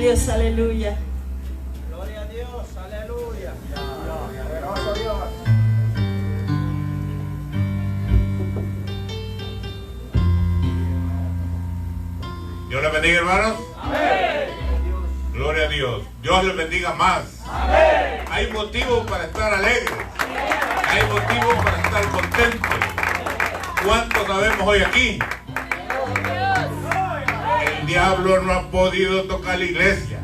Dios, aleluya. Gloria a Dios, aleluya. Dios les bendiga, hermanos. Amén. Gloria a Dios. Dios les bendiga más. Amén. Hay motivos para estar alegres. Hay motivos para estar contentos. ¿Cuántos sabemos hoy aquí? El diablo no ha podido tocar la iglesia.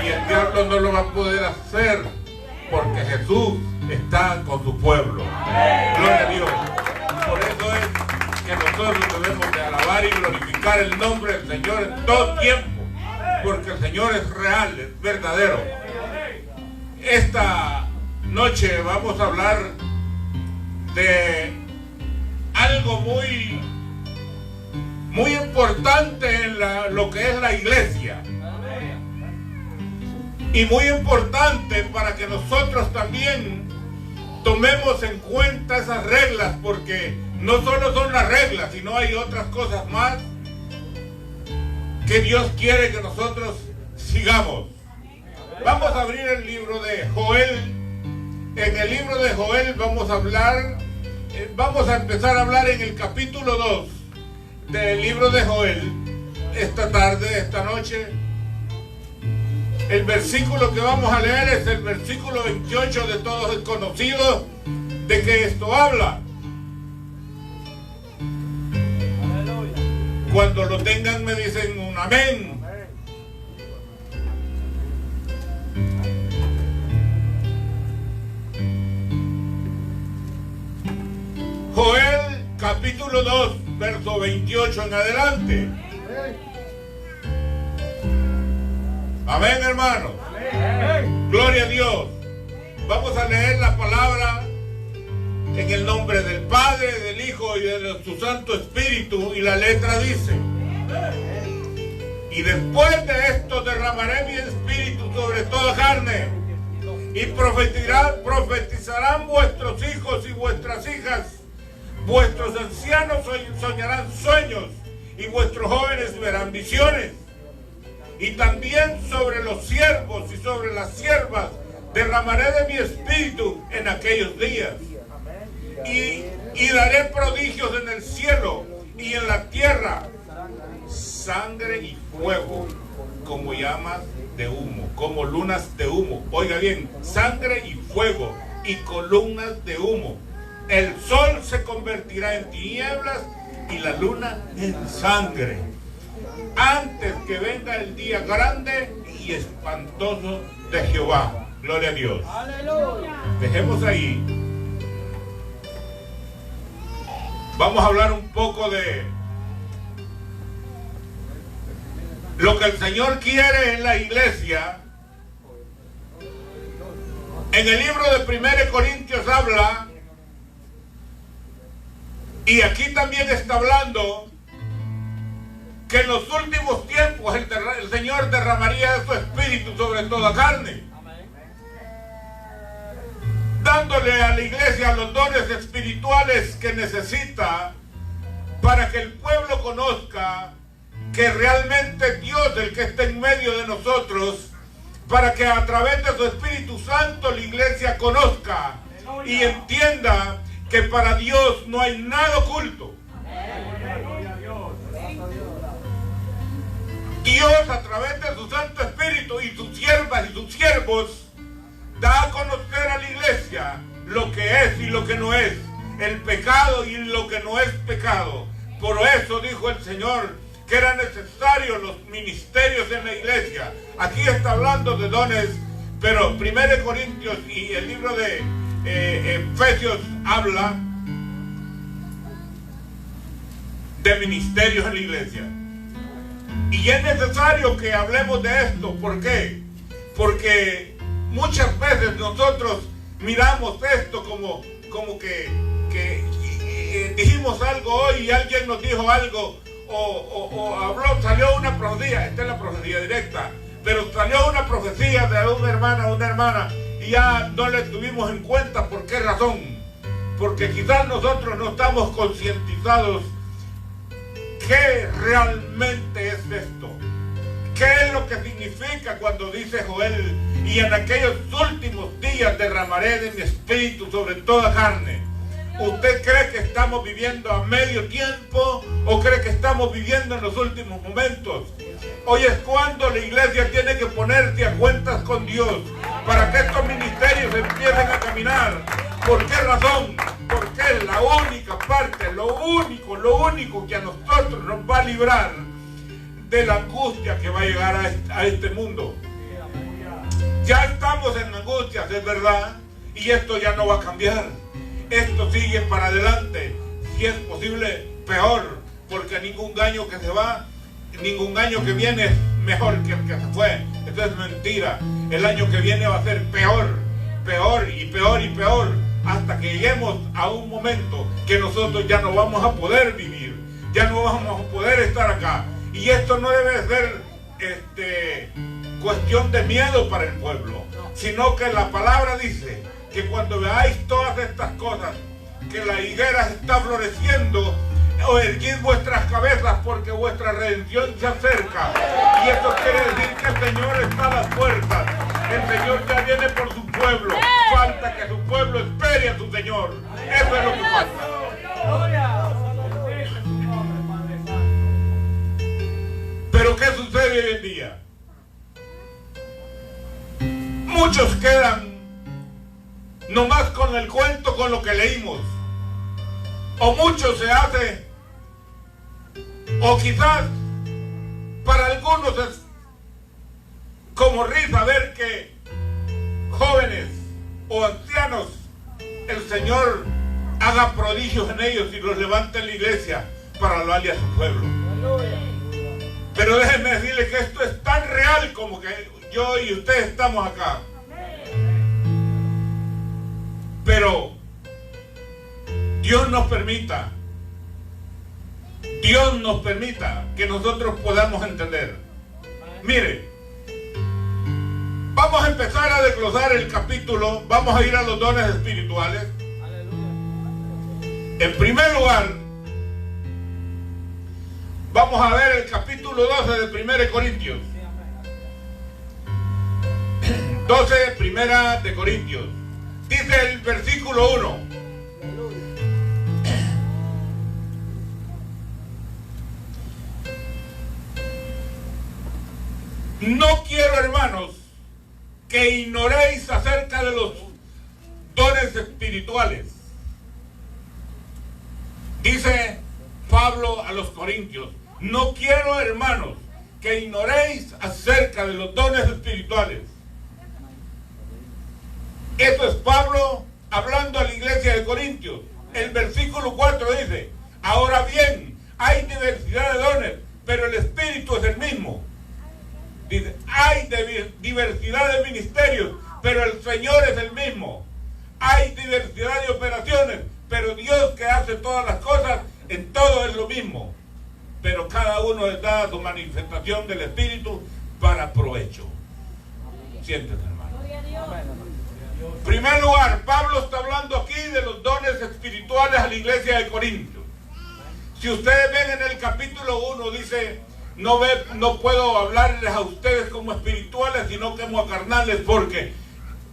Y el diablo no lo va a poder hacer porque Jesús está con su pueblo. Gloria a Dios. Por eso es que nosotros debemos de alabar y glorificar el nombre del Señor en todo tiempo. Porque el Señor es real, es verdadero. Esta noche vamos a hablar de algo muy importante en lo que es la iglesia. Y muy importante para que nosotros también tomemos en cuenta esas reglas, porque no solo son las reglas, sino hay otras cosas más que Dios quiere que nosotros sigamos. Vamos a abrir el libro de Joel. En el libro de Joel vamos a empezar a hablar en el capítulo 2 del libro de Joel. Esta tarde, esta noche, el versículo que vamos a leer es el versículo 28, de todos es conocido de que esto habla. Cuando lo tengan me dicen un amén. Joel capítulo 2, verso 28 en adelante. Amén, hermanos. Gloria a Dios. Vamos a leer la palabra en el nombre del Padre, del Hijo y de su Santo Espíritu. Y la letra dice: y después de esto derramaré mi espíritu sobre toda carne, y profetizarán vuestros hijos y vuestras hijas, vuestros ancianos soñarán sueños, y vuestros jóvenes verán visiones. Y también sobre los siervos y sobre las siervas derramaré de mi espíritu en aquellos días. Y daré prodigios en el cielo y en la tierra, sangre y fuego, como llamas de humo, como lunas de humo. Oiga bien, sangre y fuego y columnas de humo. El sol se convertirá en tinieblas y la luna en sangre, antes que venga el día grande y espantoso de Jehová. Gloria a Dios. Aleluya. Dejemos ahí. Vamos a hablar un poco de lo que el Señor quiere en la iglesia. En el libro de 1 Corintios habla, y aquí también está hablando, que en los últimos tiempos el Señor derramaría su espíritu sobre toda carne, dándole a la iglesia los dones espirituales que necesita para que el pueblo conozca que realmente Dios es el que está en medio de nosotros, para que a través de su Espíritu Santo la iglesia conozca y entienda que para Dios no hay nada oculto. Dios, a través de su Santo Espíritu y sus siervas y sus siervos, da a conocer a la iglesia lo que es y lo que no es, el pecado y lo que no es pecado. Por eso dijo el Señor que eran necesarios los ministerios en la iglesia. Aquí está hablando de dones, pero 1 Corintios y el libro de Efesios habla de ministerios en la iglesia. Y es necesario que hablemos de esto. ¿Por qué? Porque muchas veces nosotros miramos esto como que dijimos algo hoy y alguien nos dijo algo, o habló, salió una profecía. Esta es la profecía directa, pero salió una profecía de una hermana y ya no le tuvimos en cuenta. ¿Por qué razón? Porque quizás nosotros no estamos concientizados qué realmente es esto. ¿Qué es lo que significa cuando dice Joel? Y en aquellos últimos días derramaré de mi espíritu sobre toda carne. ¿Usted cree que estamos viviendo a medio tiempo o cree que estamos viviendo en los últimos momentos? Hoy es cuando la iglesia tiene que ponerse a cuentas con Dios para que estos ministerios empiecen a caminar. ¿Por qué razón? Porque es la única parte, lo único que a nosotros nos va a librar de la angustia que va a llegar a este mundo. Ya estamos en angustias, es verdad, y esto ya no va a cambiar. Esto sigue para adelante, si es posible peor, porque ningún año que se va, ningún año que viene es mejor que el que se fue. Esto es mentira. El año que viene va a ser peor, peor y peor y peor, hasta que lleguemos a un momento que nosotros ya no vamos a poder vivir, ya no vamos a poder estar acá. Y esto no debe ser cuestión de miedo para el pueblo, sino que la palabra dice que cuando veáis todas estas cosas, que la higuera está floreciendo, erguid vuestras cabezas porque vuestra redención se acerca. Y esto quiere decir que el Señor está a las puertas. El Señor ya viene por su pueblo. Falta que su pueblo espere a su Señor. Eso es lo que falta. Pero ¿qué sucede hoy en día? Muchos quedan nomás con el cuento, con lo que leímos. O mucho se hace, o quizás para algunos es como risa ver que jóvenes o ancianos, el Señor haga prodigios en ellos y los levante en la iglesia para hablarle a su pueblo. Pero déjenme decirles que esto es tan real como que yo y ustedes estamos acá. Pero Dios nos permita que nosotros podamos entender. Mire, vamos a empezar a desglosar el capítulo, vamos a ir a los dones espirituales. En primer lugar, vamos a ver el capítulo 12 de 1 Corintios. 12, primera de Corintios. Dice el versículo 1. No quiero, hermanos, que ignoréis acerca de los dones espirituales. Dice Pablo a los Corintios, no quiero, hermanos, que ignoréis acerca de los dones espirituales. Esto es Pablo hablando a la iglesia de Corintios. El versículo 4 dice, ahora bien, hay diversidad de dones, pero el Espíritu es el mismo. Dice, hay diversidad de ministerios, pero el Señor es el mismo. Hay diversidad de operaciones, pero Dios que hace todas las cosas, en todo es lo mismo. Pero cada uno les da su manifestación del Espíritu para provecho. Siéntete, hermano. En primer lugar, Pablo está hablando aquí de los dones espirituales a la iglesia de Corintios. Si ustedes ven en el capítulo 1, dice, no puedo hablarles a ustedes como espirituales, sino como a carnales, porque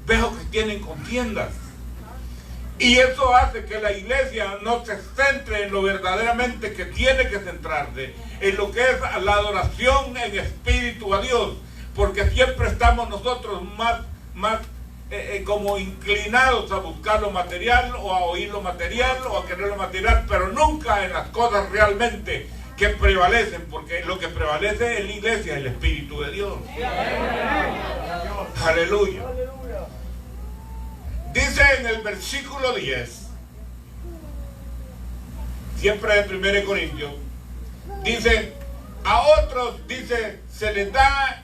veo que tienen contiendas. Y eso hace que la iglesia no se centre en lo verdaderamente que tiene que centrarse, en lo que es la adoración en espíritu a Dios, porque siempre estamos nosotros más como inclinados a buscar lo material o a oír lo material o a querer lo material, pero nunca en las cosas realmente que prevalecen, porque lo que prevalece en la iglesia es el Espíritu de Dios. Aleluya. Dice en el versículo 10, siempre de 1 Corintios, dice, a otros, dice, se les da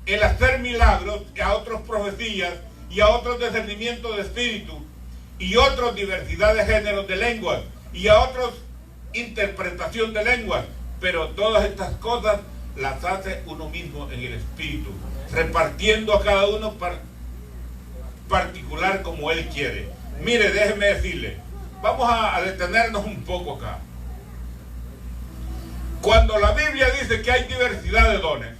el hacer milagros, y a otros profecías, y a otros discernimiento de espíritu, y otros diversidad de géneros de lenguas, y a otros interpretación de lenguas, pero todas estas cosas las hace uno mismo en el espíritu, repartiendo a cada uno particular como él quiere. Mire, déjeme decirle, vamos a detenernos un poco acá. Cuando la Biblia dice que hay diversidad de dones,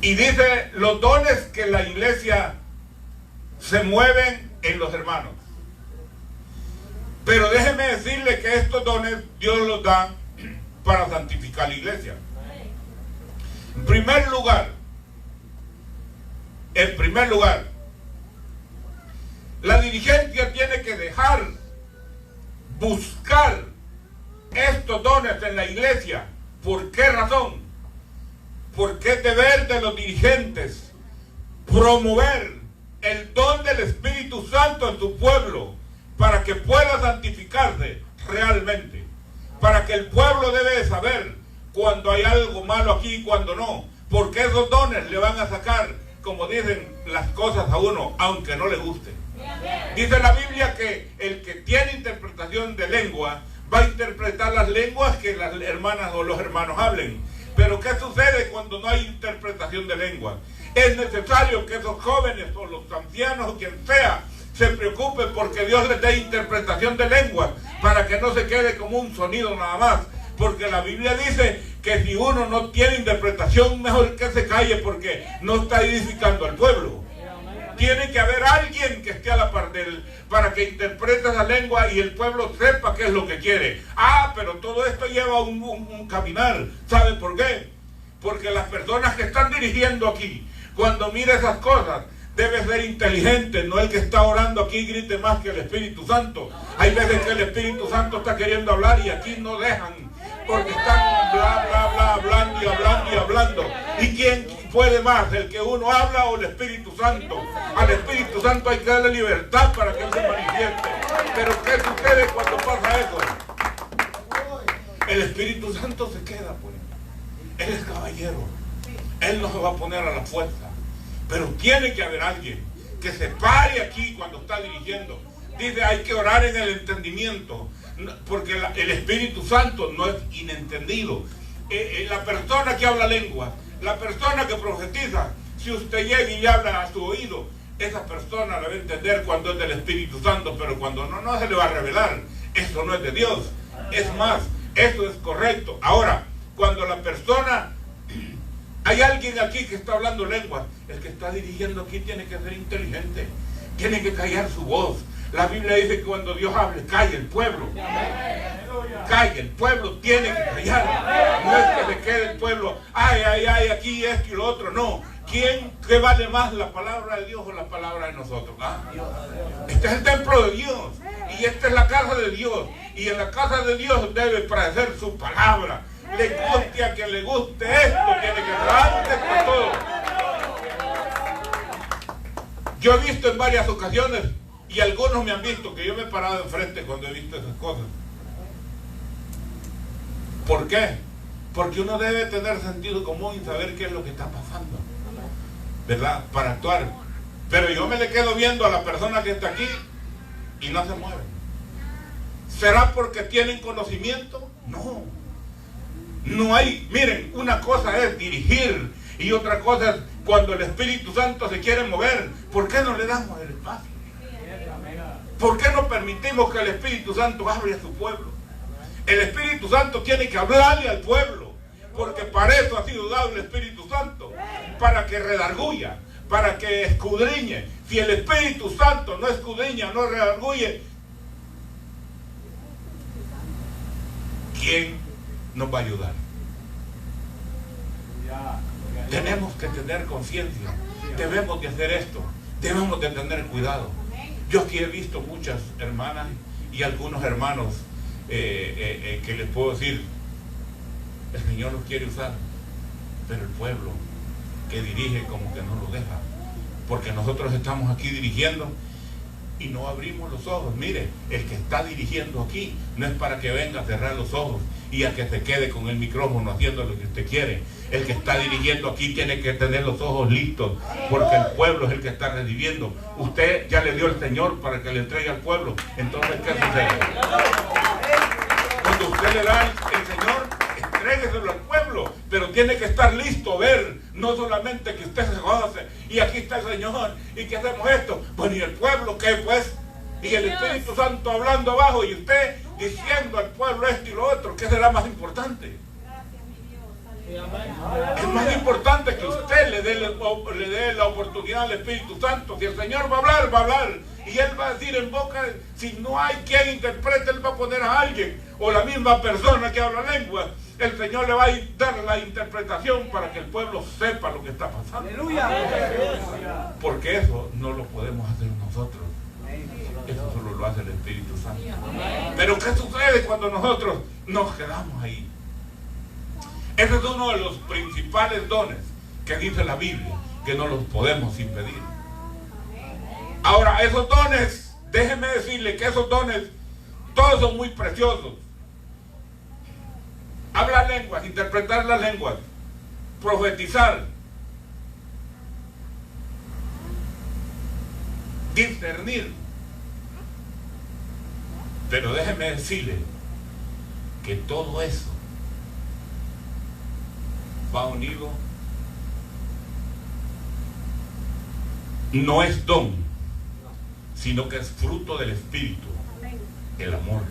Y dice los dones que la iglesia se mueven en los hermanos. Pero déjeme decirle que estos dones Dios los da para santificar la iglesia. En primer lugar, la dirigencia tiene que buscar estos dones en la iglesia. ¿Por qué razón? Porque es deber de los dirigentes promover el don del Espíritu Santo en su pueblo para que pueda santificarse realmente. Para que el pueblo debe de saber cuando hay algo malo aquí y cuando no. Porque esos dones le van a sacar, como dicen, las cosas a uno, aunque no le guste. Dice la Biblia que el que tiene interpretación de lengua va a interpretar las lenguas que las hermanas o los hermanos hablen. Pero ¿qué sucede cuando no hay interpretación de lengua? Es necesario que esos jóvenes o los ancianos o quien sea se preocupen porque Dios les dé interpretación de lengua para que no se quede como un sonido nada más. Porque la Biblia dice que si uno no tiene interpretación, mejor que se calle porque no está edificando al pueblo. Tiene que haber alguien que esté a la par de él para que interprete esa lengua y el pueblo sepa qué es lo que quiere. Pero todo esto lleva un caminar. ¿Sabe por qué? Porque las personas que están dirigiendo aquí, cuando mire esas cosas, debe ser inteligente, no el que está orando aquí y grite más que el Espíritu Santo. Hay veces que el Espíritu Santo está queriendo hablar y aquí no dejan, porque están bla, bla, bla, hablando y hablando y hablando. ¿Y quién puede más, el que uno habla o el Espíritu Santo? Al Espíritu Santo hay que darle libertad para que él se manifieste. Pero ¿qué sucede cuando pasa eso? El Espíritu Santo se queda, pues. Él es caballero. Él no se va a poner a la fuerza. Pero tiene que haber alguien que se pare aquí cuando está dirigiendo. Dice, hay que orar en el entendimiento, porque el Espíritu Santo no es inentendido. La persona que habla lengua, la persona que profetiza, si usted llega y le habla a su oído, esa persona le va a entender cuando es del Espíritu Santo, pero cuando no se le va a revelar. Eso no es de Dios. Es más, eso es correcto. Ahora, cuando la persona... Hay alguien aquí que está hablando lengua. El que está dirigiendo aquí tiene que ser inteligente. Tiene que callar su voz. La Biblia dice que cuando Dios hable, calle el pueblo. Calle, el pueblo tiene que callar. No es que se quede el pueblo, ay, aquí esto y lo otro. No. ¿Qué vale más, la palabra de Dios o la palabra de nosotros? Este es el templo de Dios. Y esta es la casa de Dios. Y en la casa de Dios debe parecer su palabra. Le guste a quien le guste esto, tiene que ser antes que todo. Yo he visto en varias ocasiones, y algunos me han visto, que yo me he parado enfrente cuando he visto esas cosas. ¿Por qué? Porque uno debe tener sentido común y saber qué es lo que está pasando, ¿verdad? Para actuar. Pero yo me le quedo viendo a la persona que está aquí y no se mueve. ¿Será porque tienen conocimiento? No. No hay, miren, una cosa es dirigir y otra cosa es cuando el Espíritu Santo se quiere mover. ¿Por qué no le damos el espacio? ¿Por qué no permitimos que el Espíritu Santo hable a su pueblo? El Espíritu Santo tiene que hablarle al pueblo, porque para eso ha sido dado el Espíritu Santo, para que redarguya, para que escudriñe. Si el Espíritu Santo no escudriña, no redarguye, ¿quién nos va a ayudar? Tenemos que tener conciencia, debemos de hacer esto, debemos de tener cuidado. Yo aquí he visto muchas hermanas y algunos hermanos que les puedo decir, el Señor los quiere usar, pero el pueblo que dirige como que no lo deja, porque nosotros estamos aquí dirigiendo y no abrimos los ojos. Mire, el que está dirigiendo aquí no es para que venga a cerrar los ojos y a que se quede con el micrófono haciendo lo que usted quiere. El que está dirigiendo aquí tiene que tener los ojos listos, porque el pueblo es el que está recibiendo. Usted ya le dio el Señor para que le entregue al pueblo. Entonces, ¿qué sucede? Cuando usted le da el Señor, entrégueselo al pueblo, pero tiene que estar listo a ver, no solamente que usted se goce y aquí está el Señor y que hacemos esto. Bueno, ¿y el pueblo qué, pues? Y el Espíritu Santo hablando abajo y usted diciendo al pueblo esto y lo otro. ¿Qué será más importante? Es más importante que usted le dé la oportunidad al Espíritu Santo. Si el Señor va a hablar, va a hablar. Y Él va a decir en boca, si no hay quien interprete, Él va a poner a alguien. O la misma persona que habla lengua, el Señor le va a dar la interpretación para que el pueblo sepa lo que está pasando. Aleluya. Porque eso no lo podemos hacer nosotros. Eso solo lo hace el Espíritu Santo. Pero ¿qué sucede cuando nosotros nos quedamos ahí? Ese es uno de los principales dones que dice la Biblia, que no los podemos impedir. Ahora, esos dones, déjeme decirle que esos dones, todos son muy preciosos. Hablar lenguas, interpretar las lenguas, profetizar, discernir. Pero déjeme decirle que todo eso va unido, no es don, sino que es fruto del Espíritu, el amor.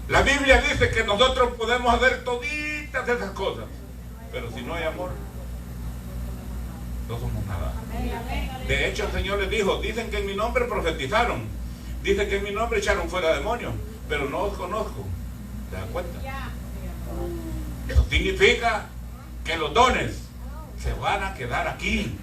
La Biblia dice que nosotros podemos hacer toditas esas cosas, pero si no hay amor, no somos nada. De hecho, el Señor les dijo, dicen que en mi nombre profetizaron, dicen que en mi nombre echaron fuera demonios, pero no os conozco. ¿Te das cuenta? Eso significa que los dones se van a quedar aquí.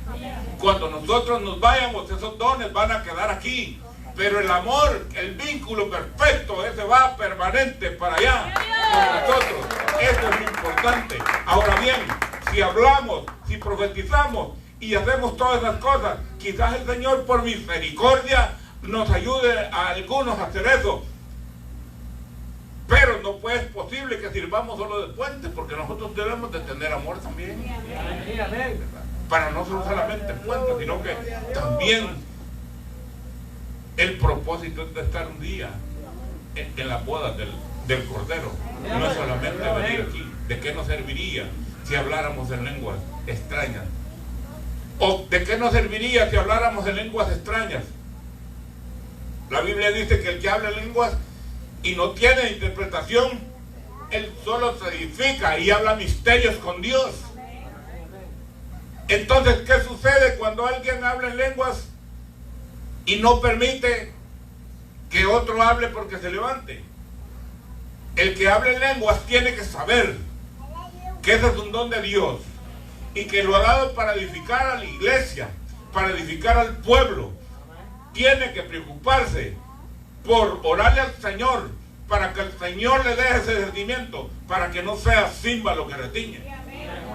Cuando nosotros nos vayamos, esos dones van a quedar aquí. Pero el amor, el vínculo perfecto, ese va permanente para allá con nosotros. Eso es lo importante. Ahora bien, si hablamos, si profetizamos y hacemos todas esas cosas, quizás el Señor por misericordia nos ayude a algunos a hacer eso. Pero no es posible que sirvamos solo de puente, porque nosotros debemos de tener amor también. Para no ser solamente puente, sino que también el propósito es de estar un día en la boda del Cordero. No es solamente venir aquí. ¿De qué nos serviría si habláramos en lenguas extrañas? ¿O de qué nos serviría si habláramos en lenguas extrañas? La Biblia dice que el que habla lenguas y no tiene interpretación, él solo se edifica y habla misterios con Dios. Entonces, ¿qué sucede cuando alguien habla en lenguas y no permite que otro hable porque se levante? El que habla en lenguas tiene que saber que ese es un don de Dios y que lo ha dado para edificar a la iglesia, para edificar al pueblo. Tiene que preocuparse por orarle al Señor, para que el Señor le dé ese discernimiento, para que no sea címbalo que retiñe,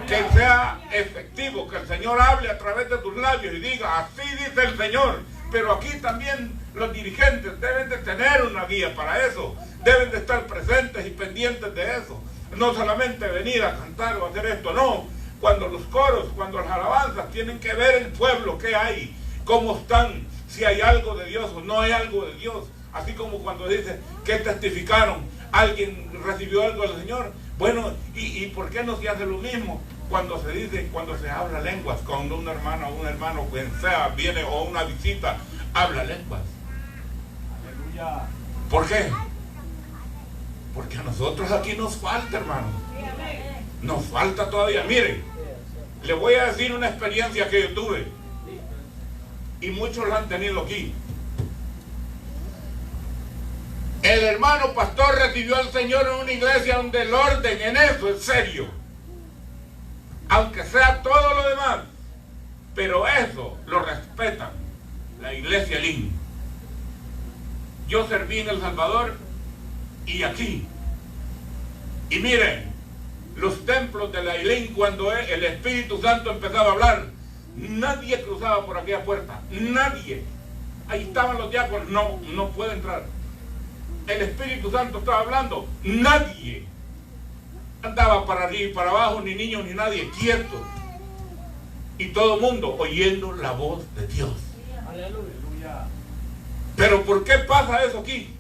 que sea efectivo, que el Señor hable a través de tus labios y diga, así dice el Señor. Pero aquí también los dirigentes deben de tener una guía para eso, deben de estar presentes y pendientes de eso, no solamente venir a cantar o hacer esto, no. Cuando los coros, cuando las alabanzas, tienen que ver el pueblo, qué hay, cómo están, si hay algo de Dios o no hay algo de Dios. Así como cuando dice que testificaron, alguien recibió algo del Señor. Bueno, ¿y por qué no se hace lo mismo cuando se dice, cuando se habla lenguas, cuando un hermano, quien sea, viene o una visita, habla lenguas? Aleluya. ¿Por qué? Porque a nosotros aquí nos falta, hermano. Nos falta todavía. Miren, le voy a decir una experiencia que yo tuve. Y muchos la han tenido aquí. El hermano pastor recibió al Señor en una iglesia donde el orden en eso es serio. Aunque sea todo lo demás. Pero eso lo respetan. La iglesia Elín. Yo serví en El Salvador y aquí. Y miren, los templos de la Elín, cuando el Espíritu Santo empezaba a hablar, nadie cruzaba por aquella puerta. Nadie. Ahí estaban los diáconos. No puede entrar. El Espíritu Santo estaba hablando, nadie andaba para arriba y para abajo, ni niños ni nadie, quieto. Y todo el mundo oyendo la voz de Dios. Aleluya. Pero ¿por qué pasa eso aquí?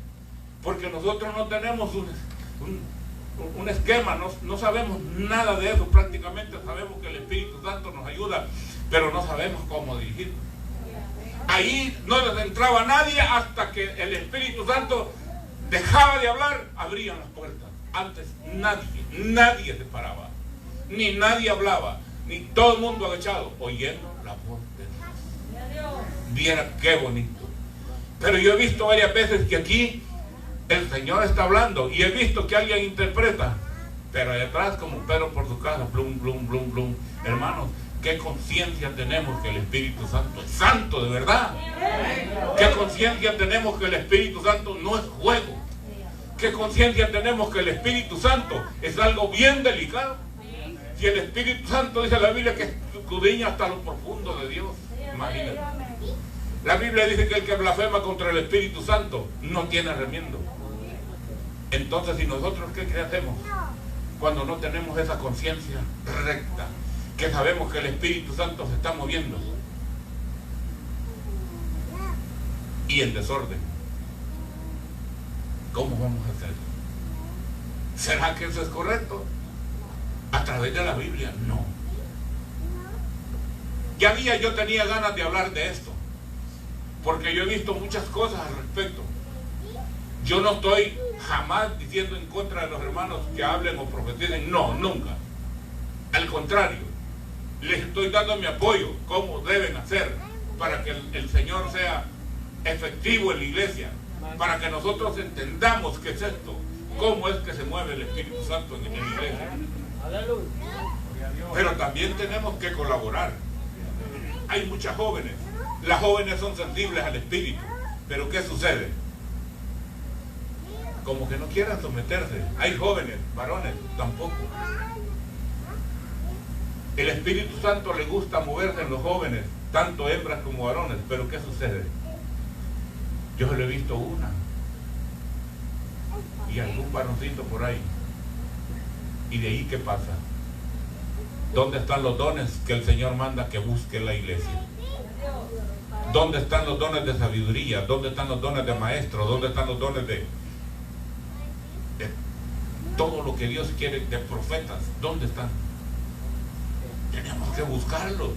Porque nosotros no tenemos un esquema, no sabemos nada de eso prácticamente. Sabemos que el Espíritu Santo nos ayuda, pero no sabemos cómo dirigirnos. Ahí no les entraba nadie hasta que el Espíritu Santo dejaba de hablar, abrían las puertas. Antes nadie se paraba. ni nadie hablaba, ni todo el mundo agachado, oyendo la voz de Dios. Viera qué bonito. Pero yo he visto varias veces que aquí el Señor está hablando y he visto que alguien interpreta, pero allá atrás como Pedro por su casa, blum, blum, blum, blum. Hermanos, ¿qué conciencia tenemos que el Espíritu Santo es santo de verdad? ¿Qué conciencia tenemos que el Espíritu Santo no es juego? ¿Qué conciencia tenemos que el Espíritu Santo es algo bien delicado? Si el Espíritu Santo dice la Biblia que escudriña hasta lo profundo de Dios, imagínate. La Biblia dice que el que blasfema contra el Espíritu Santo no tiene remiendo. Entonces, ¿y nosotros qué hacemos? Cuando no tenemos esa conciencia recta, que sabemos que el Espíritu Santo se está moviendo y en desorden, ¿cómo vamos a hacer? ¿Será que eso es correcto? A través de la Biblia, no. Yo tenía ganas de hablar de esto, porque yo he visto muchas cosas al respecto. Yo no estoy jamás diciendo en contra de los hermanos que hablen o profeticen, no, nunca. Al contrario, les estoy dando mi apoyo, cómo deben hacer para que el Señor sea efectivo en la iglesia, para que nosotros entendamos qué es esto, cómo es que se mueve el Espíritu Santo en la iglesia. Pero también tenemos que colaborar. Hay muchas jóvenes, las jóvenes son sensibles al Espíritu, pero ¿qué sucede? Como que no quieran someterse. Hay jóvenes, varones, tampoco. El Espíritu Santo le gusta moverse en los jóvenes, tanto hembras como varones, pero ¿qué sucede? Yo le he visto una y algún varoncito por ahí, y de ahí ¿qué pasa? ¿Dónde están los dones que el Señor manda que busque la iglesia? ¿Dónde están los dones de sabiduría? ¿Dónde están los dones de maestro? ¿Dónde están los dones de todo lo que Dios quiere, de profetas? ¿Dónde están? Tenemos que buscarlos,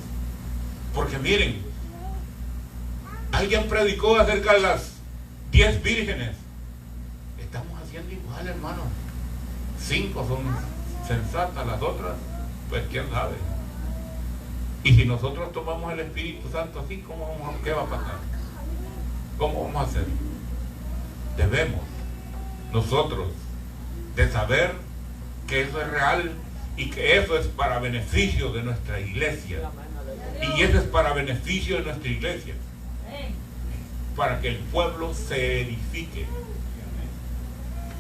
porque miren, alguien predicó acerca de las 10 vírgenes. Estamos haciendo igual, hermano. 5 son sensatas, las otras pues quién sabe. Y si nosotros tomamos el Espíritu Santo así, ¿qué va a pasar? ¿Cómo vamos a hacer? Debemos nosotros de saber que eso es real y que eso es para beneficio de nuestra iglesia, y eso es para beneficio de nuestra iglesia, para que el pueblo se edifique,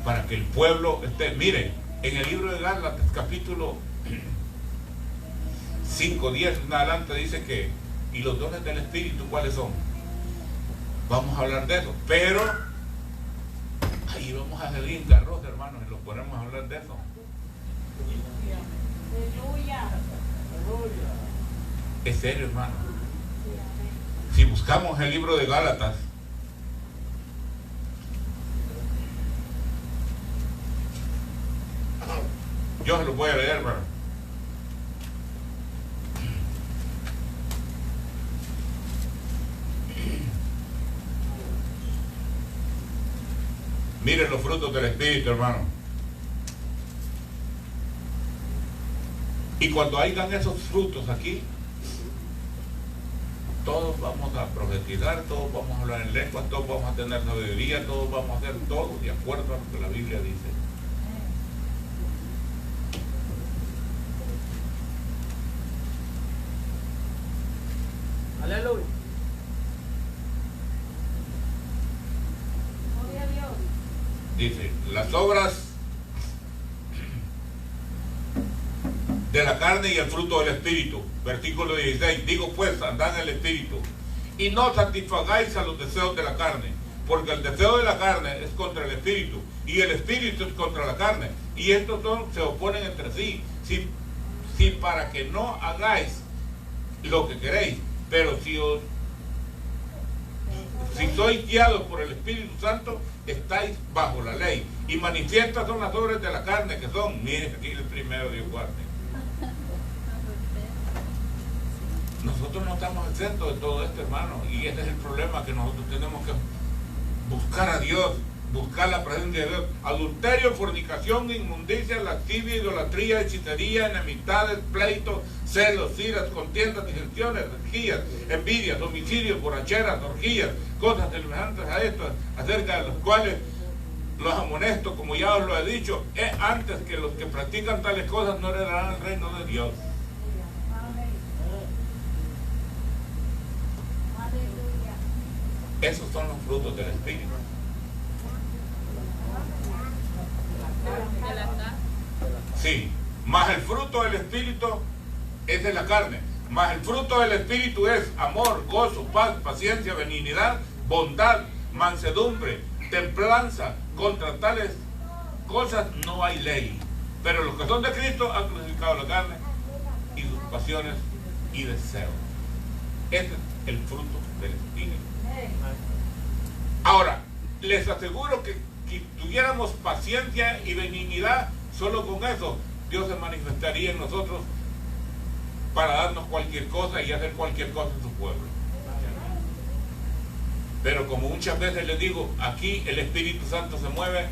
para que el pueblo esté. Miren, en el libro de Gálatas capítulo 5, 10 en adelante dice que, y los dones del Espíritu, ¿cuáles son? Vamos a hablar de eso, pero ahí vamos a salir en carroza, hermanos, y los ponemos a hablar de eso. Es serio, hermano. Si buscamos el libro de Gálatas, yo se lo voy a leer, hermano. Miren los frutos del Espíritu, hermano. Y cuando hayan esos frutos aquí, todos vamos a profetizar, todos vamos a hablar en lenguas, todos vamos a tener sabiduría, todos vamos a hacer todo de acuerdo a lo que la Biblia dice. Aleluya. Dice, las obras de la carne y el fruto del Espíritu. Versículo 16, digo pues, andad en el Espíritu, y no satisfagáis a los deseos de la carne, porque el deseo de la carne es contra el Espíritu, y el Espíritu es contra la carne, y estos se oponen entre sí, si para que no hagáis lo que queréis. Pero si sois guiados por el Espíritu Santo, estáis bajo la ley. Y manifiestas son las obras de la carne, que son, miren aquí el primero de guardia. Nosotros no estamos exentos de todo esto, hermano, y ese es el problema, que nosotros tenemos que buscar a Dios, buscar la presencia de Dios. Adulterio, fornicación, inmundicia, lascivia, idolatría, hechicería, enemistades, pleitos, celos, iras, contiendas, disensiones, herejías, envidias, homicidios, borracheras, orgías, cosas semejantes a estas, acerca de las cuales los amonesto, como ya os lo he dicho, antes que los que practican tales cosas no heredarán el reino de Dios. Esos son los frutos del Espíritu. Sí, más el fruto del Espíritu es de la carne. Más el fruto del Espíritu es amor, gozo, paz, paciencia, benignidad, bondad, mansedumbre, templanza. Contra tales cosas no hay ley. Pero los que son de Cristo han crucificado la carne y sus pasiones y deseos. Este es el fruto del Espíritu. Ahora, les aseguro que si tuviéramos paciencia y benignidad, solo con eso Dios se manifestaría en nosotros para darnos cualquier cosa y hacer cualquier cosa en su pueblo. Pero como muchas veces les digo, aquí el Espíritu Santo se mueve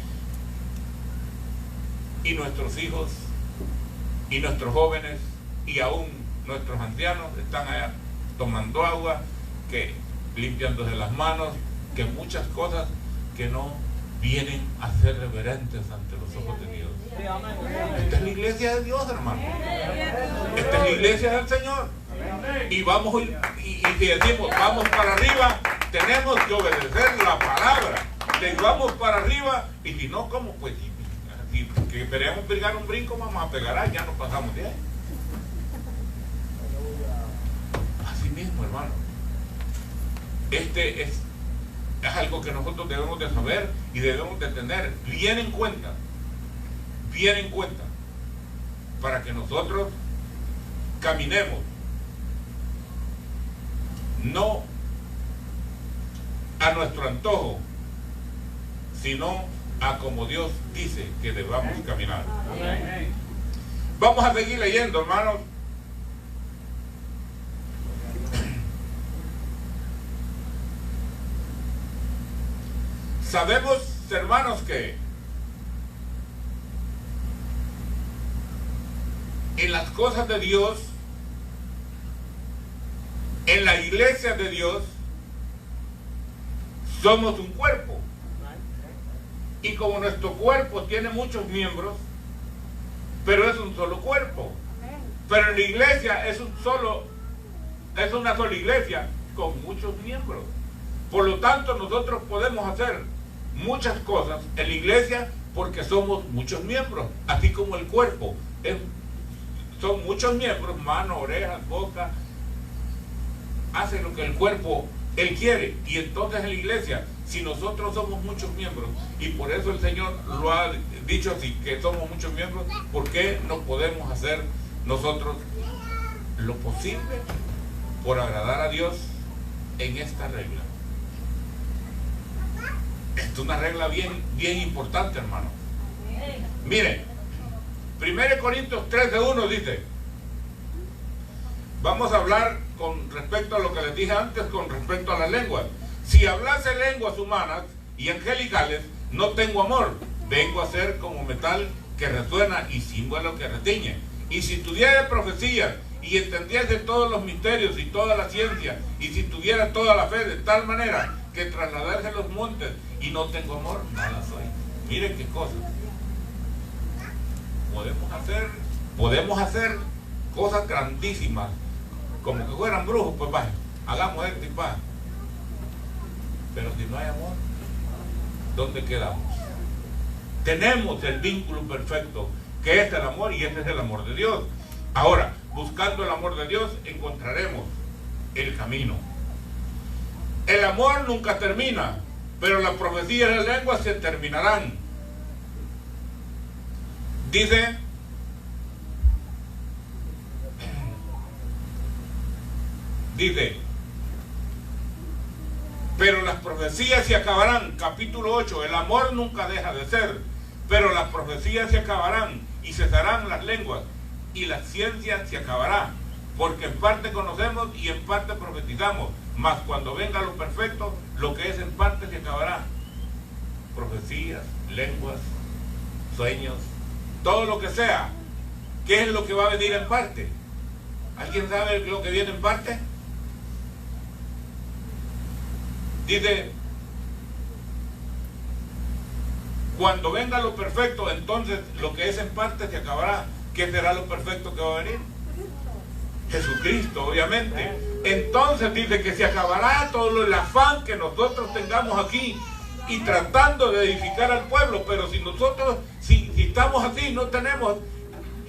y nuestros hijos y nuestros jóvenes y aún nuestros ancianos están allá tomando agua, que limpiándose las manos, que muchas cosas que no vienen a ser reverentes ante los ojos de Dios. Esta es la iglesia de Dios, hermano. Esta es la iglesia del Señor. Y vamos, y si decimos vamos para arriba, tenemos que obedecer la palabra. Si vamos para arriba, y si no, ¿cómo? Pues si queremos pegar un brinco, vamos a pegar, ya no pasamos de ahí. Así mismo, hermano. Este es algo que nosotros debemos de saber y debemos de tener bien en cuenta, para que nosotros caminemos no a nuestro antojo, sino a como Dios dice que debamos caminar. Vamos a seguir leyendo, hermanos. Sabemos, hermanos, que en las cosas de Dios, en la iglesia de Dios, somos un cuerpo. Y como nuestro cuerpo tiene muchos miembros, pero es un solo cuerpo. Pero en la iglesia es una sola iglesia con muchos miembros. Por lo tanto, nosotros podemos hacer muchas cosas en la iglesia porque somos muchos miembros, así como el cuerpo son muchos miembros, manos, orejas, boca, hace lo que el cuerpo él quiere. Y entonces en la iglesia, si nosotros somos muchos miembros, y por eso el Señor lo ha dicho así, que somos muchos miembros, ¿por qué no podemos hacer nosotros lo posible por agradar a Dios en esta regla? Esta es una regla bien importante, hermano. Miren, 1 Corintios 13:1 dice, vamos a hablar con respecto a lo que les dije antes, con respecto a las lenguas. Si hablase lenguas humanas y angelicales, no tengo amor, vengo a ser como metal que resuena y címbalo que retiñe. Y si tuviera profecía y entendiese todos los misterios y toda la ciencia, y si tuviera toda la fe de tal manera que trasladarse los montes y no tengo amor, nada soy. Miren qué cosa. Podemos hacer cosas grandísimas, como que fueran brujos, pues vaya, hagamos esto y paz. Pero si no hay amor, ¿dónde quedamos? Tenemos el vínculo perfecto, que es el amor, y ese es el amor de Dios. Ahora, buscando el amor de Dios, encontraremos el camino. El amor nunca termina, pero las profecías de la lengua se terminarán. Dice, pero las profecías se acabarán. Capítulo 8, el amor nunca deja de ser, pero las profecías se acabarán y cesarán las lenguas y la ciencia se acabará, porque en parte conocemos y en parte profetizamos, mas cuando venga lo perfecto, lo que es en parte se acabará. profecías, lenguas, sueños, todo lo que sea. ¿Qué es lo que va a venir en parte? ¿Alguien sabe lo que viene en parte? Dice, cuando venga lo perfecto, entonces lo que es en parte se acabará. ¿Qué será lo perfecto que va a venir? Jesucristo, obviamente. Entonces dice que se acabará todo el afán que nosotros tengamos aquí y tratando de edificar al pueblo. Pero si nosotros, si estamos así, no tenemos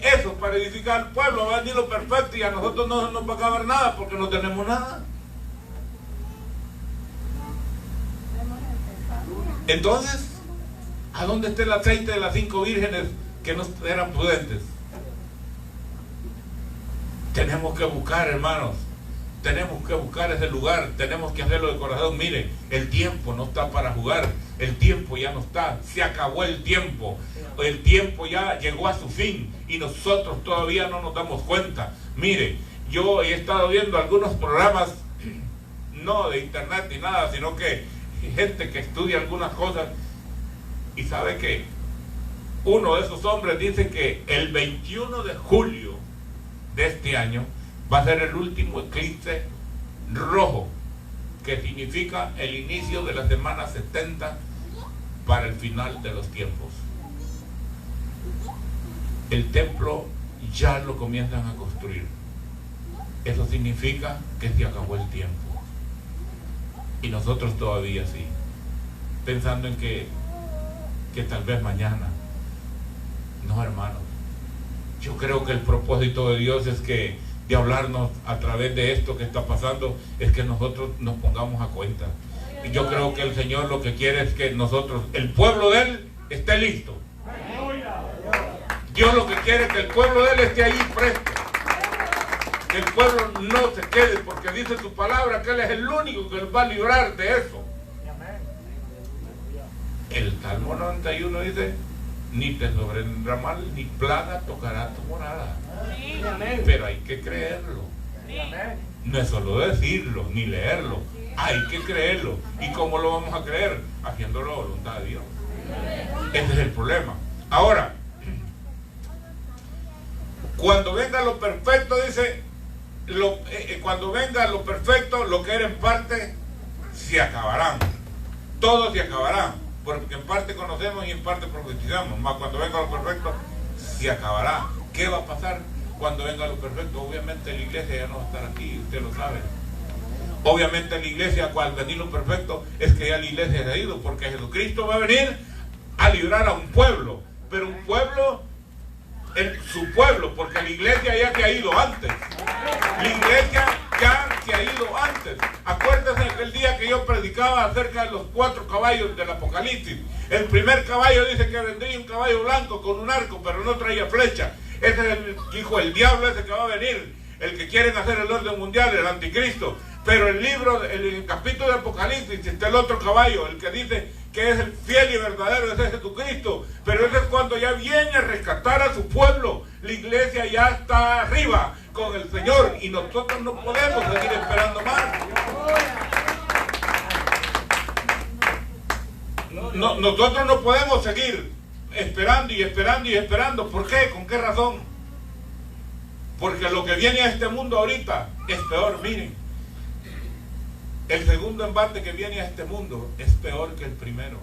eso para edificar al pueblo, va a venir lo perfecto y a nosotros no nos va a acabar nada porque no tenemos nada. Entonces, ¿a dónde está el aceite de las 5 vírgenes que no eran prudentes? Tenemos que buscar, hermanos, tenemos que buscar ese lugar, tenemos que hacerlo de corazón. Mire, el tiempo no está para jugar, el tiempo ya no está, se acabó el tiempo ya llegó a su fin y nosotros todavía no nos damos cuenta. Mire, yo he estado viendo algunos programas, no de internet ni nada, sino que gente que estudia algunas cosas y sabe que uno de esos hombres dice que el 21 de julio de este año va a ser el último eclipse rojo, que significa el inicio de la semana 70 para el final de los tiempos. El templo ya lo comienzan a construir. Eso significa que se acabó el tiempo. Y nosotros todavía sí, pensando en que tal vez mañana. No, hermanos. Yo creo que el propósito de Dios es que de hablarnos a través de esto que está pasando, es que nosotros nos pongamos a cuenta. Y yo creo que el Señor lo que quiere es que nosotros, el pueblo de Él, esté listo. Dios lo que quiere es que el pueblo de Él esté ahí presto. Que el pueblo no se quede, porque dice su palabra que Él es el único que nos va a librar de eso. El Salmo 91 dice, ni te sobrevendrá mal, ni plaga tocará tu morada. Pero hay que creerlo. No es solo decirlo, ni leerlo. Hay que creerlo. ¿Y cómo lo vamos a creer? Haciendo la voluntad de Dios. Ese es el problema. Ahora, cuando venga lo perfecto, dice, cuando venga lo perfecto, lo que era en parte, se acabarán. Todo se acabará. Porque en parte conocemos y en parte profetizamos. Más cuando venga lo perfecto, se acabará. ¿Qué va a pasar cuando venga lo perfecto? Obviamente la iglesia ya no va a estar aquí, usted lo sabe. Obviamente la iglesia, cuando venga lo perfecto, es que ya la iglesia se ha ido, porque Jesucristo va a venir a librar a un pueblo. Pero un pueblo, su pueblo, porque la iglesia ya se ha ido antes. La iglesia ya se ha ido antes. Acuérdense del día que yo predicaba acerca de los 4 caballos del Apocalipsis. El primer caballo dice que vendría un caballo blanco con un arco, pero no traía flecha. Ese es el hijo del diablo, ese que va a venir, el que quieren hacer el orden mundial, el anticristo. Pero el capítulo de Apocalipsis está el otro caballo, el que dice que es el fiel y verdadero, ese es Jesucristo. Pero ese es cuando ya viene a rescatar a su pueblo. La iglesia ya está arriba con el Señor y nosotros no podemos seguir esperando más. Nosotros no podemos seguir esperando y esperando y esperando. ¿Por qué? ¿Con qué razón? Porque lo que viene a este mundo ahorita es peor. Miren, el segundo embate que viene a este mundo es peor que el primero.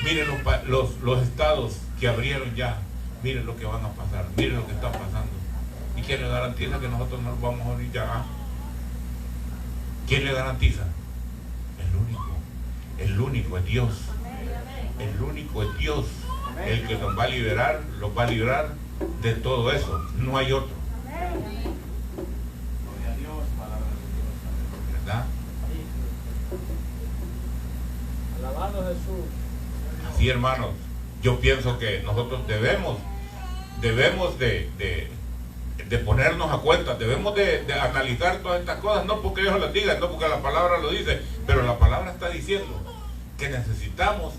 Miren los estados que abrieron ya. Miren lo que van a pasar. Miren lo que está pasando. ¿Y quién le garantiza que nosotros no vamos a morir ya? ¿Quién le garantiza? El único es Dios. El único es Dios. El que nos va a liberar, los va a librar de todo eso. No hay otro. ¿Verdad? Alabado Jesús. Así, hermanos, yo pienso que nosotros debemos de ponernos a cuenta, debemos de analizar todas estas cosas, no porque ellos las digan, no porque la palabra lo dice, pero la palabra está diciendo que necesitamos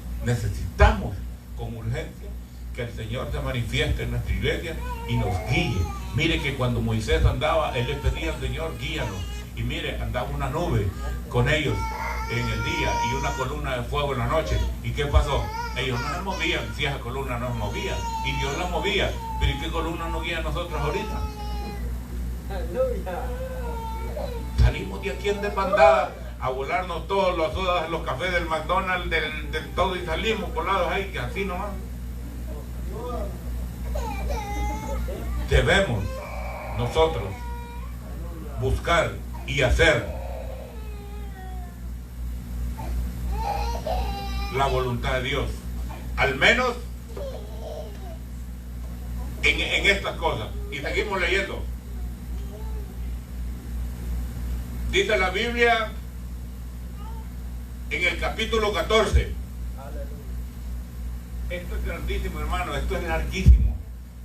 con urgencia que el Señor se manifieste en nuestra iglesia y nos guíe. Mire que cuando Moisés andaba, él le pedía al Señor, guíanos. Y mire, andaba una nube con ellos, en el día y una columna de fuego en la noche. ¿Y qué pasó? Ellos no se movían, si esa columna no se movía, y Dios la movía. Pero ¿y qué columna nos guía a nosotros ahorita? Aleluya. Salimos de aquí en desbandada a volarnos todos los sodas, los cafés del McDonald's, del todo, y salimos volados ahí, que así nomás. Debemos nosotros buscar y hacer la voluntad de Dios, al menos en estas cosas. Y seguimos leyendo. Dice la Biblia en el capítulo 14. Esto es grandísimo, hermano, esto es larguísimo,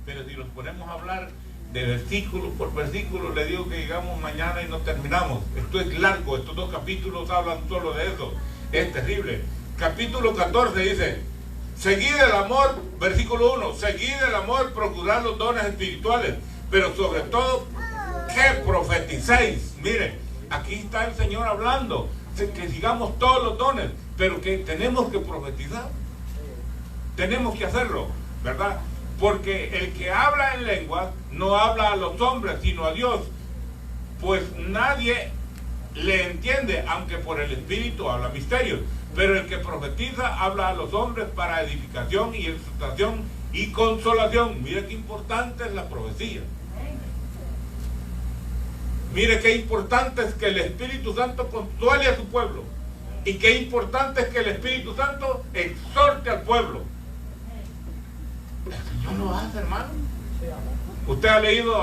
pero si los ponemos a hablar de versículo por versículo, le digo que llegamos mañana y no terminamos. Esto es largo, estos 2 capítulos hablan solo de eso, es terrible. Capítulo 14 dice: seguid el amor, versículo 1, seguid el amor, procurad los dones espirituales, pero sobre todo que profeticéis. Mire, aquí está el Señor hablando, que sigamos todos los dones, pero que tenemos que profetizar. Tenemos que hacerlo, ¿verdad? Porque el que habla en lenguas no habla a los hombres, sino a Dios. Pues nadie le entiende, aunque por el Espíritu habla misterios. Pero el que profetiza habla a los hombres para edificación y exhortación y consolación. Mire qué importante es la profecía. Mire qué importante es que el Espíritu Santo consuele a su pueblo. Y qué importante es que el Espíritu Santo exhorte al pueblo. El Señor lo hace, hermano. Usted ha leído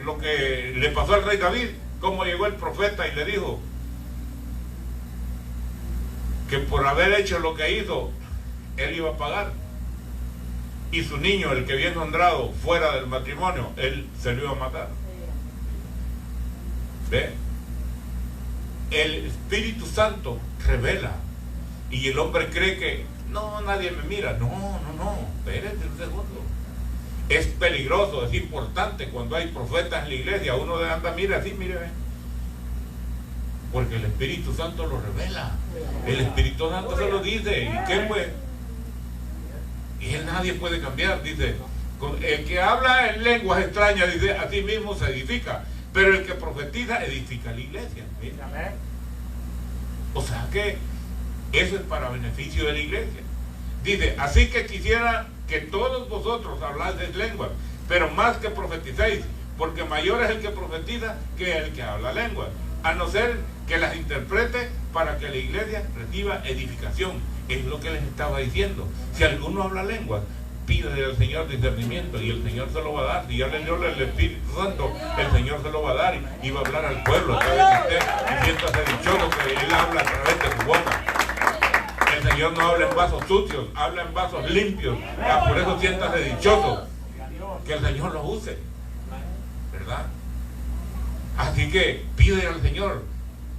lo que le pasó al rey David, cómo llegó el profeta y le dijo que por haber hecho lo que hizo, él iba a pagar. Y su niño, el que había engendrado fuera del matrimonio, él se lo iba a matar. ¿Ve? El Espíritu Santo revela. Y el hombre cree que no, nadie me mira. No, espérate un segundo. Es peligroso, es importante cuando hay profetas en la iglesia. Uno anda, mira así, mire, ve. Porque el Espíritu Santo lo revela. El Espíritu Santo se lo dice. ¿Y qué pues? Y él nadie puede cambiar. Dice, el que habla en lenguas extrañas, dice, a sí mismo se edifica. Pero el que profetiza, edifica la iglesia. ¿Mira? O sea que eso es para beneficio de la iglesia. Dice, así que quisiera que todos vosotros habláis lenguas, pero más que profeticéis, porque mayor es el que profetiza que el que habla lenguas, a no ser que las interprete para que la iglesia reciba edificación. Es lo que les estaba diciendo. Si alguno habla lenguas, pídele al Señor discernimiento y el Señor se lo va a dar. Si ya le dio el Espíritu Santo, el Señor se lo va a dar y va a hablar al pueblo a través de usted. Y siéntase dichoso que Él habla a través de su boca. El Señor no habla en vasos sucios, habla en vasos limpios. Por eso siéntase dichoso que el Señor lo use, ¿verdad? Así que pide al Señor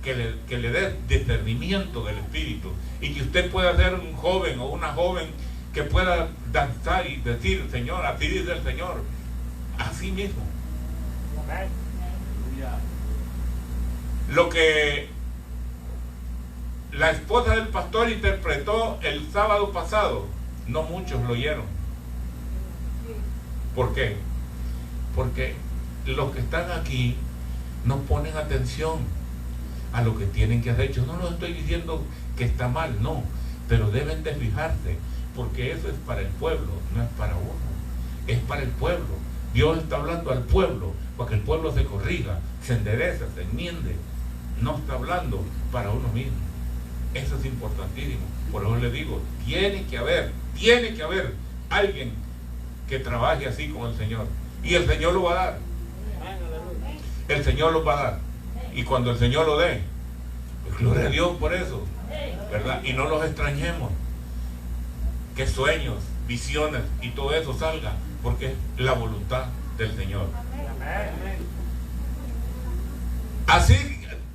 que le dé discernimiento del Espíritu y que usted pueda ser un joven o una joven que pueda danzar y decir, Señor, así dice el Señor, así mismo. Lo que la esposa del pastor interpretó el sábado pasado, no muchos lo oyeron. ¿Por qué? Porque los que están aquí no ponen atención a lo que tienen que hacer. Yo no lo estoy diciendo que está mal, no, pero deben de fijarse, porque eso es para el pueblo, no es para uno, es para el pueblo. Dios está hablando al pueblo para que el pueblo se corrija, se enderece, se enmiende. No está hablando para uno mismo. Eso es importantísimo. Por eso le digo, tiene que haber alguien que trabaje así con el Señor, y el Señor lo va a dar. El Señor lo va a dar, y cuando el Señor lo dé, pues gloria a Dios por eso, ¿verdad? Y no los extrañemos, que sueños, visiones y todo eso salga, porque es la voluntad del Señor. Así,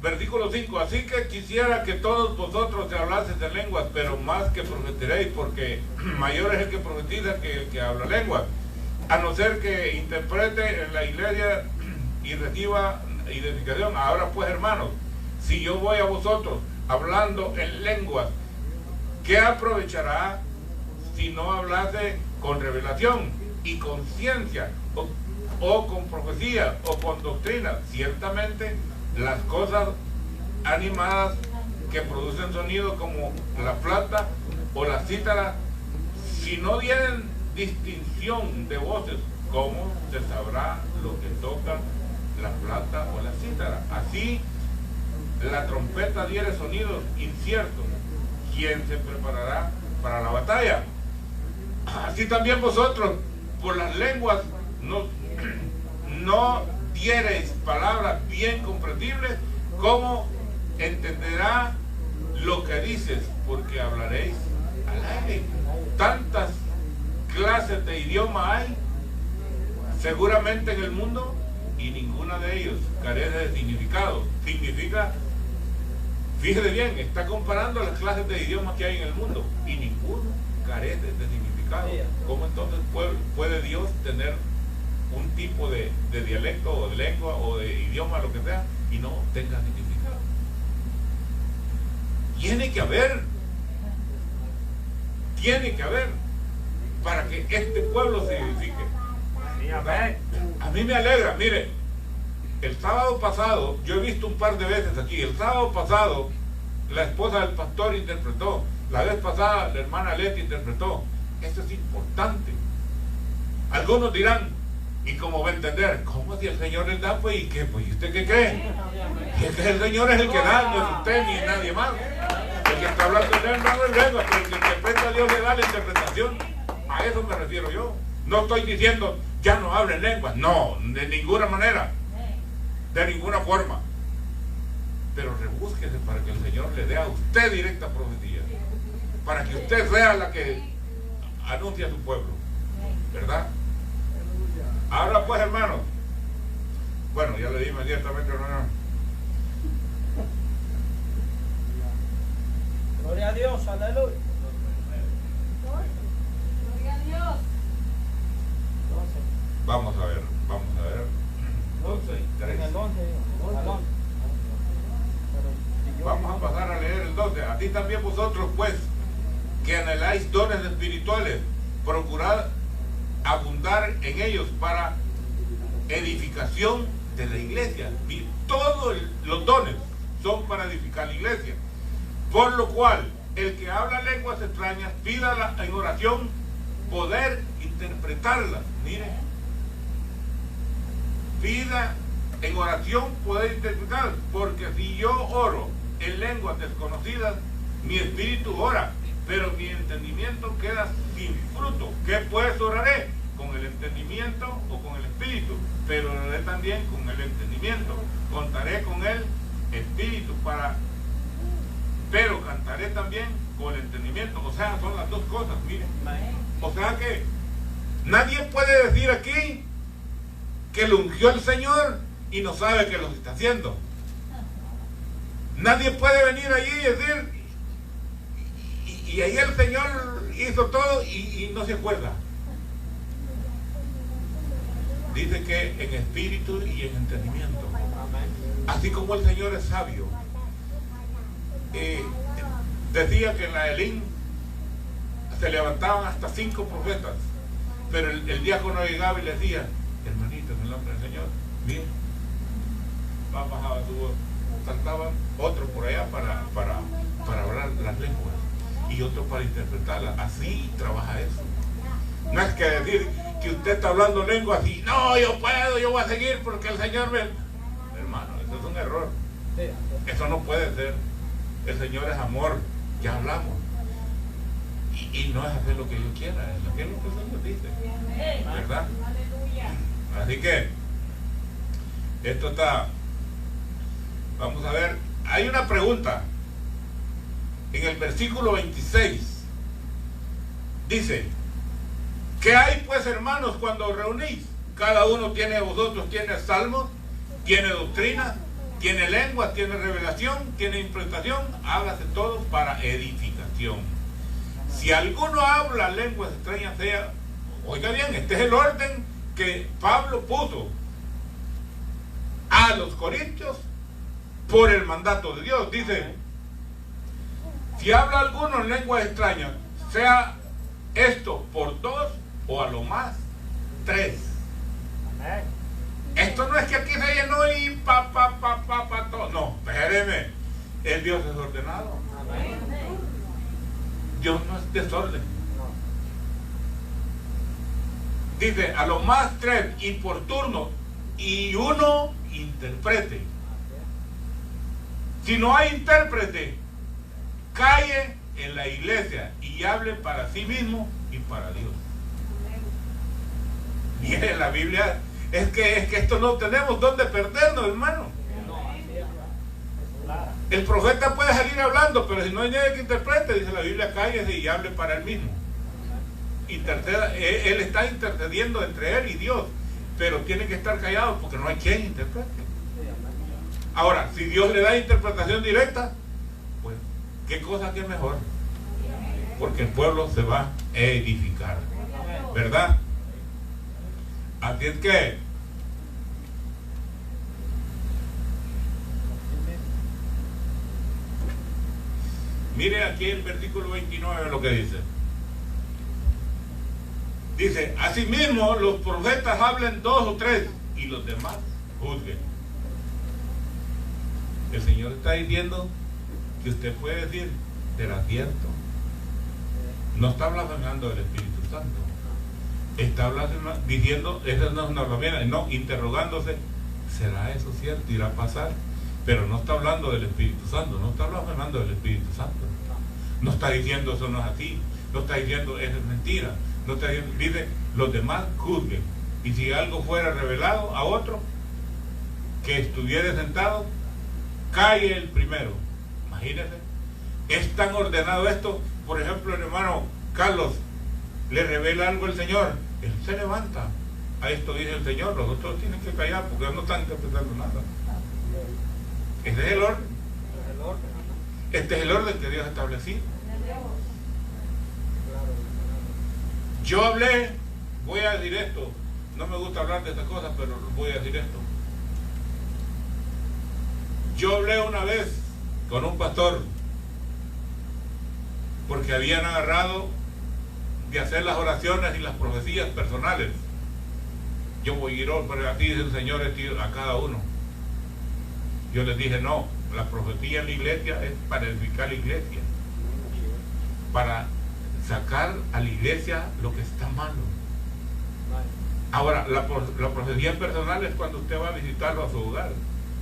versículo 5, así que quisiera que todos vosotros se hablases en lenguas, pero más que profetiréis, porque mayor es el que profetiza que el que habla lenguas, a no ser que interprete en la iglesia y reciba identificación. Ahora pues, hermanos, Si yo voy a vosotros hablando en lenguas, ¿qué aprovechará si no hablase con revelación y con ciencia, o con profecía, o con doctrina? Ciertamente las cosas animadas que producen sonido, como la flauta o la cítara, si no tienen distinción de voces, ¿cómo se sabrá lo que toca la flauta o la cítara? Así la trompeta diere sonidos inciertos, ¿quién se preparará para la batalla? Así también vosotros por las lenguas no diereis palabras bien comprensibles, ¿cómo entenderá lo que dices? Porque hablaréis al aire. Tantas clases de idioma hay seguramente en el mundo, y ninguna de ellos carece de significado. Significa, fíjese bien, está comparando las clases de idiomas que hay en el mundo, y ninguno carece de significado. ¿Cómo entonces puede Dios tener un tipo de dialecto o de lengua o de idioma, lo que sea, y no tenga significado? Tiene que haber para que este pueblo se edifique. A mí me alegra, mire, el sábado pasado, yo he visto un par de veces aquí, el sábado pasado la esposa del pastor interpretó, la vez pasada la hermana Leti interpretó. Esto es importante. Algunos dirán, ¿y cómo va a entender? ¿Cómo si el Señor les da? Pues, ¿y qué? Pues, ¿y usted qué cree? Y es que el Señor es el que da, no es usted ni nadie más. El que está hablando en lengua no es lengua, pero el que interpreta, Dios le da la interpretación. A eso me refiero yo. No estoy diciendo, ya no hablen lenguas. No, de ninguna manera. De ninguna forma. Pero rebúsquese para que el Señor le dé a usted directa profecía. Para que usted sea la que anuncia a su pueblo. ¿Verdad? Ahora pues, hermanos. Bueno, ya le di inmediatamente, hermano. Gloria a Dios, aleluya. Gloria a Dios. Vamos a ver. 12 y 13. Vamos a pasar a leer el 12. A ti también vosotros, pues, que anheláis dones espirituales, procurad abundar en ellos para edificación de la iglesia. Y todos los dones son para edificar la iglesia. Por lo cual, el que habla lenguas extrañas, pídala en oración, poder interpretarlas. Mire, pida en oración poder interpretar, porque si yo oro en lenguas desconocidas, mi espíritu ora, pero mi entendimiento queda sin fruto. ¿Qué pues oraré? Con el entendimiento o con el espíritu, pero oraré también con el entendimiento. Contaré con el espíritu pero cantaré también con el entendimiento. O sea, son las dos cosas, miren. O sea que nadie puede decir aquí que lo ungió el Señor y no sabe que lo está haciendo. Nadie puede venir allí y decir, y ahí el Señor hizo todo y no se acuerda. Dice que en espíritu y en entendimiento. Así como el Señor es sabio. Decía que en la Elín se levantaban hasta 5 profetas, pero el diácono llegaba y le decía, hermanito, en el nombre del Señor, bien, bajaba su voz, saltaban otros por allá para hablar las lenguas y otros para interpretarlas. Así trabaja eso. No es que decir que usted está hablando lenguas y no, yo puedo, yo voy a seguir porque el Señor me... Hermano, eso es un error. Eso no puede ser. El Señor es amor, ya hablamos. Y no es hacer lo que yo quiera, es lo que el Señor dice. ¿Verdad? Así que esto está... Vamos a ver, hay una pregunta. En el versículo 26 dice: ¿qué hay pues, hermanos, cuando os reunís? Cada uno de vosotros tiene salmos, tiene doctrina, tiene lengua, tiene revelación, tiene interpretación. Hágase todo para edificación. Si alguno habla lenguas extrañas, sea... Oiga bien, este es el orden que Pablo puso a los corintios por el mandato de Dios. Dice, si habla alguno en lengua extraña, sea esto por 2 o a lo más 3. Esto no es que aquí se llenó y todo. No, espéreme. El Dios es ordenado. Dios no es desorden. Dice, a lo más 3 y por turno, y uno interprete. Si no hay intérprete, calle en la iglesia y hable para sí mismo y para Dios. Mire, la Biblia, es que esto no tenemos dónde perdernos, hermano. El profeta puede salir hablando, pero si no hay nadie que interprete, dice la Biblia, cállese y hable para él mismo. Interceda, él está intercediendo entre él y Dios, pero tiene que estar callado porque no hay quien interprete. Ahora, si Dios le da interpretación directa, pues qué cosa que mejor, porque el pueblo se va a edificar, ¿verdad? Así es que mire aquí el versículo 29 lo que dice. Dice, asimismo los profetas hablen 2 o 3 y los demás juzguen. El Señor está diciendo que usted puede decir será cierto. No está blasfemando del Espíritu Santo. Está diciendo, esa no es una blasfemia, no, interrogándose, ¿será eso cierto? ¿Irá a pasar? Pero no está hablando del Espíritu Santo, no está blasfemando del Espíritu Santo. No está diciendo eso no es así, no está diciendo eso es mentira, no está diciendo, dice, los demás juzguen. Y si algo fuera revelado a otro que estuviera sentado, calle el primero. Imagínense, es tan ordenado esto. Por ejemplo, el hermano Carlos le revela algo al Señor, él se levanta. A esto dice el Señor, los otros tienen que callar porque no están interpretando nada. Este es el orden. Este es el orden que Dios ha establecido. Yo hablé, voy a decir esto, no me gusta hablar de estas cosas, pero voy a decir esto. Yo hablé una vez con un pastor porque habían agarrado de hacer las oraciones y las profecías personales. Yo voy a ir, pero así dice el Señor a cada uno. Yo les dije, no, la profecía en la iglesia es para edificar la iglesia, para sacar a la iglesia lo que está malo. Ahora, la profecía personal es cuando usted va a visitarlo a su hogar.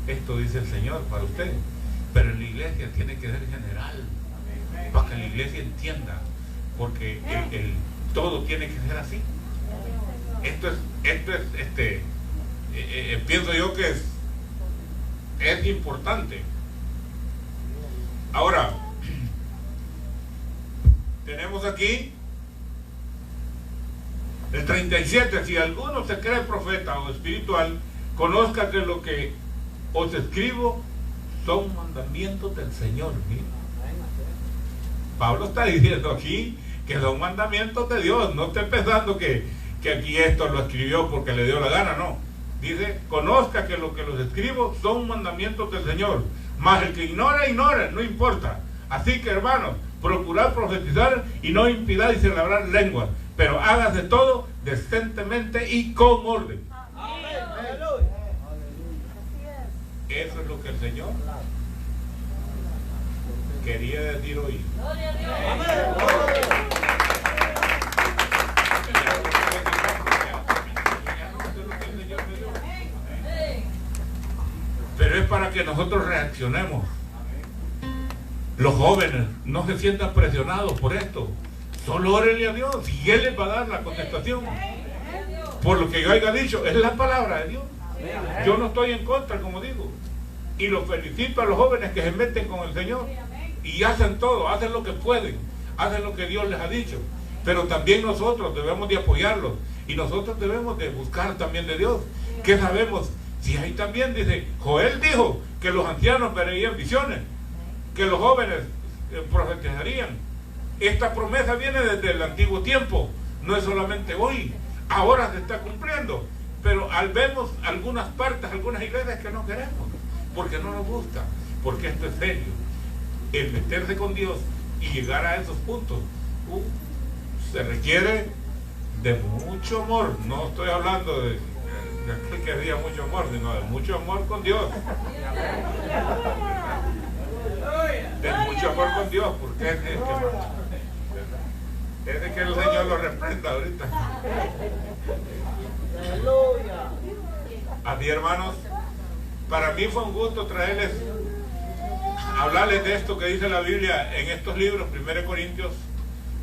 Esto dice el Señor para usted, pero en la iglesia tiene que ser general, para que la iglesia entienda, porque todo tiene que ser así. Esto es pienso yo que es importante. Ahora, tenemos aquí el 37. Si alguno se cree profeta o espiritual, conozca que lo que os escribo son mandamientos del Señor. ¿Sí? Pablo está diciendo aquí que son mandamientos de Dios. No esté pensando que aquí esto lo escribió porque le dio la gana, no. Dice, conozca que lo que los escribo son mandamientos del Señor. Mas el que ignora, ignora, no importa. Así que, hermanos, procurad profetizar y no impidáis celebrar lenguas, pero hágase todo decentemente y con orden. Eso es lo que el Señor quería decir hoy. Pero es para que nosotros reaccionemos. Los jóvenes no se sientan presionados por esto. Solo órenle a Dios y Él les va a dar la contestación. Por lo que yo haya dicho, es la palabra de Dios. Yo no estoy en contra, como digo. Y los felicito a los jóvenes que se meten con el Señor y hacen todo, hacen lo que pueden, hacen lo que Dios les ha dicho. Pero también nosotros debemos de apoyarlos y nosotros debemos de buscar también de Dios. ¿Qué sabemos? Si ahí también dice, Joel dijo que los ancianos verían visiones, que los jóvenes profetizarían. Esta promesa viene desde el antiguo tiempo, no es solamente hoy, ahora se está cumpliendo. Pero al vemos algunas partes, algunas iglesias que no queremos, porque no nos gusta, porque esto es serio. El meterse con Dios y llegar a esos puntos se requiere de mucho amor. No estoy hablando de que había mucho amor, sino de mucho amor con Dios. De mucho amor con Dios, porque es de que el Señor lo reprenda ahorita. Aleluya. Así, hermanos, para mí fue un gusto hablarles de esto que dice la Biblia en estos libros, 1 Corintios,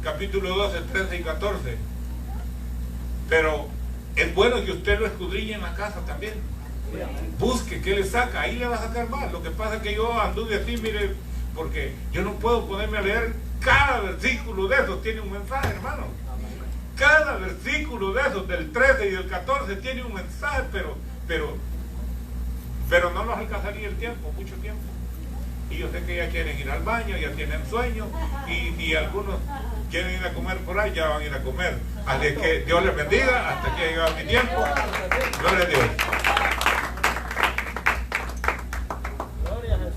capítulo 12, 13 y 14. Pero es bueno que usted lo escudriñe en la casa también. Busque qué le saca, ahí le va a sacar más. Lo que pasa es que yo anduve así, mire, porque yo no puedo ponerme a leer cada versículo de esos, tiene un mensaje, hermano. Cada versículo de esos, del 13 y del 14, tiene un mensaje, pero no nos alcanzaría el tiempo, mucho tiempo. Y yo sé que ya quieren ir al baño, ya tienen sueño, y algunos quieren ir a comer por ahí, ya van a ir a comer. Así que Dios les bendiga, hasta aquí ha llegado mi tiempo. Gloria a Dios. Gloria a Jesús.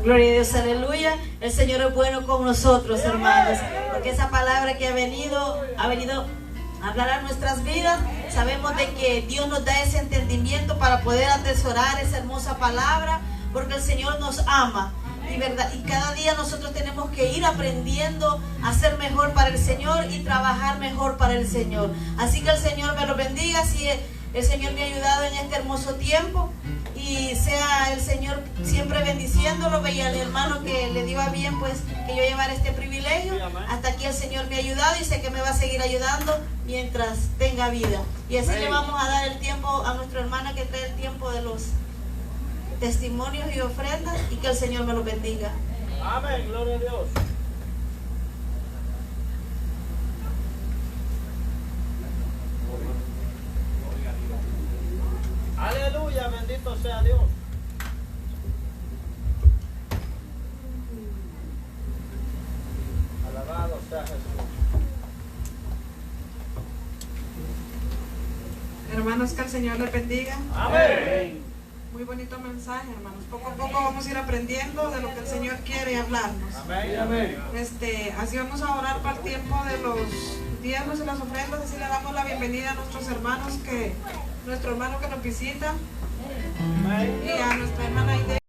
Gloria a Dios, aleluya. El Señor es bueno con nosotros, hermanos, porque esa palabra que ha venido a hablar a nuestras vidas. Sabemos de que Dios nos da ese entendimiento para poder atesorar esa hermosa palabra, porque el Señor nos ama. Y cada día nosotros tenemos que ir aprendiendo a ser mejor para el Señor y trabajar mejor para el Señor. Así que el Señor me lo bendiga. Si el Señor me ha ayudado en este hermoso tiempo, y sea el Señor siempre bendiciéndolo. Y al hermano que le dio a bien pues que yo llevara este privilegio. Hasta aquí el Señor me ha ayudado y sé que me va a seguir ayudando mientras tenga vida. Y así le vamos a dar el tiempo a nuestra hermana que trae el tiempo de los testimonios y ofrendas, y que el Señor me lo bendiga. Amén, gloria a Dios. Aleluya, bendito sea Dios. Alabado sea Jesús. Hermanos, que el Señor les bendiga. Amén. Muy bonito mensaje, hermanos. Poco a poco vamos a ir aprendiendo de lo que el Señor quiere hablarnos. Amén, amén. Así vamos a orar para el tiempo de los diezmos y las ofrendas. Así le damos la bienvenida a nuestros hermanos, nuestro hermano que nos visita, Amén. y a nuestra hermana Aide.